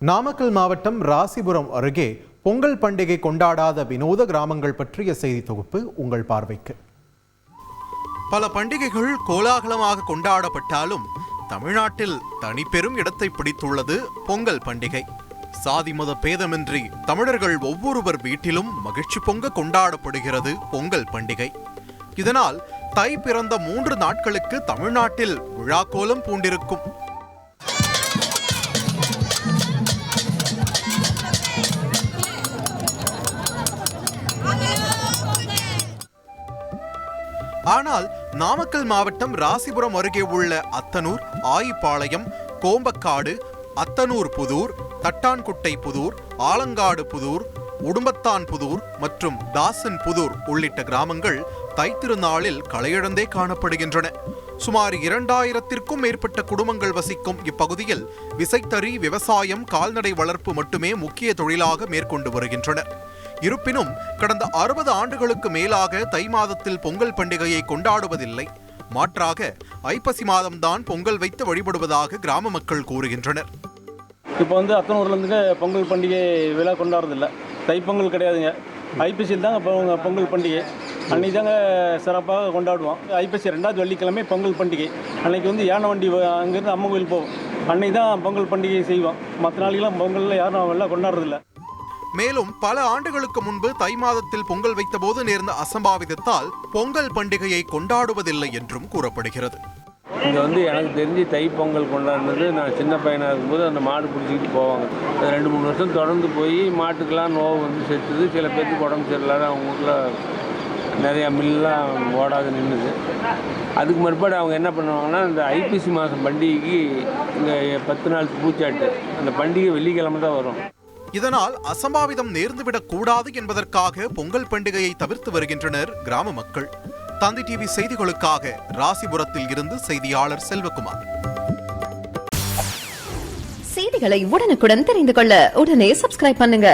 நாமக்கல் மாவட்டம் ராசிபுரம் அருகே பொங்கல் பண்டிகை கொண்டாடாத வினோத கிராமங்கள் பற்றிய செய்தி தொகுப்பு உங்கள் பார்வைக்கு. பல பண்டிகைகள் கோலாகலமாக கொண்டாடப்பட்டாலும் தமிழ்நாட்டில் தனிப்பெரும் இடத்தை பிடித்துள்ளது பொங்கல் பண்டிகை. சாதி மத பேதமின்றி தமிழர்கள் ஒவ்வொருவர் வீட்டிலும் மகிழ்ச்சி பொங்க கொண்டாடப்படுகிறது பொங்கல் பண்டிகை. இதனால் தை பிறந்த 3 நாட்களுக்கு தமிழ்நாட்டில் விழாக்கோலம் பூண்டிருக்கும். ஆனால் நாமக்கல் மாவட்டம் ராசிபுரம் அருகே உள்ள அத்தனூர், ஆயிப்பாளையம், கோம்பக்காடு, அத்தனூர் புதூர், தட்டான்குட்டை புதூர், ஆலங்காடு புதூர், உடும்பத்தான் புதூர் மற்றும் தாசன் புதூர் உள்ளிட்ட கிராமங்கள் தைத்திருநாளில் களையிழந்தே காணப்படுகின்றன. சுமார் 2000த்திற்கும் மேற்பட்ட குடும்பங்கள் வசிக்கும் இப்பகுதியில் விசைத்தறி, விவசாயம், கால்நடை வளர்ப்பு மட்டுமே முக்கிய தொழிலாக மேற்கொண்டு வருகின்றனர். இருப்பினும் கடந்த 60 ஆண்டுகளுக்கு மேலாக தை மாதத்தில் பொங்கல் பண்டிகையை கொண்டாடுவதில்லை. மாற்றாக ஐப்பசி மாதம்தான் பொங்கல் வைத்து வழிபடுவதாக கிராம மக்கள் கூறுகின்றனர். இப்போ அத்தனூர்லேருந்து பொங்கல் பண்டிகை விழா கொண்டாடுறதில்லை. தைப்பொங்கல் கிடையாதுங்க, ஐப்பசியில் தாங்க பொங்கல் பண்டிகை. அன்றைக்கி தாங்க சிறப்பாக கொண்டாடுவோம். ஐப்பசி 2வது வெள்ளிக்கிழமை பொங்கல் பண்டிகை. அன்றைக்கி யானை வண்டி அங்கேருந்து அம்மன் கோயில் போவோம். அன்றைக்கி தான் பொங்கல் பண்டிகை செய்வோம். மற்ற நாளைக்கெல்லாம் பொங்கலில் யாரும் எல்லாம் கொண்டாடுறதில்லை. மேலும் பல ஆண்டுகளுக்கு முன்பு தை மாதத்தில் பொங்கல் வைத்தபோது நேர்ந்த அசம்பாவிதத்தால் பொங்கல் பண்டிகையை கொண்டாடுவதில்லை என்றும் கூறப்படுகிறது. இங்கே எனக்கு தெரிஞ்சு தை பொங்கல் கொண்டாடுனது நான் சின்ன பையனாக இருக்கும்போது அந்த மாடு பிடிச்சிக்கிட்டு போவாங்க. 2-3 வருஷம் தொடர்ந்து போய் மாட்டுக்கெல்லாம் நோவு செத்துது. சில பேருக்கு உடம்பு சரியில்லாத அவங்க ஊரில் நிறையா மில்லாம் ஓடாது நின்றுது. அதுக்கு மறுபாடு அவங்க என்ன பண்ணுவாங்கன்னா, இந்த ஐப்பசி மாதம் பண்டிகைக்கு இங்கே 10 நாள் பூச்சாட்டு, அந்த பண்டிகை வெள்ளிக்கிழமை தான் வரும். இதனால் அசம்பாவிதம் நேர்ந்துவிடக் கூடாது என்பதற்காக பொங்கல் பண்டிகையை தவிர்த்து வருகின்றனர் கிராம மக்கள். தந்தி டிவி செய்திகளுக்காக ராசிபுரத்தில் இருந்து செய்தியாளர் செல்வகுமார். செய்திகளை உடனுக்குடன் தெரிந்து கொள்ள உடனே சப்ஸ்கிரைப் பண்ணுங்க.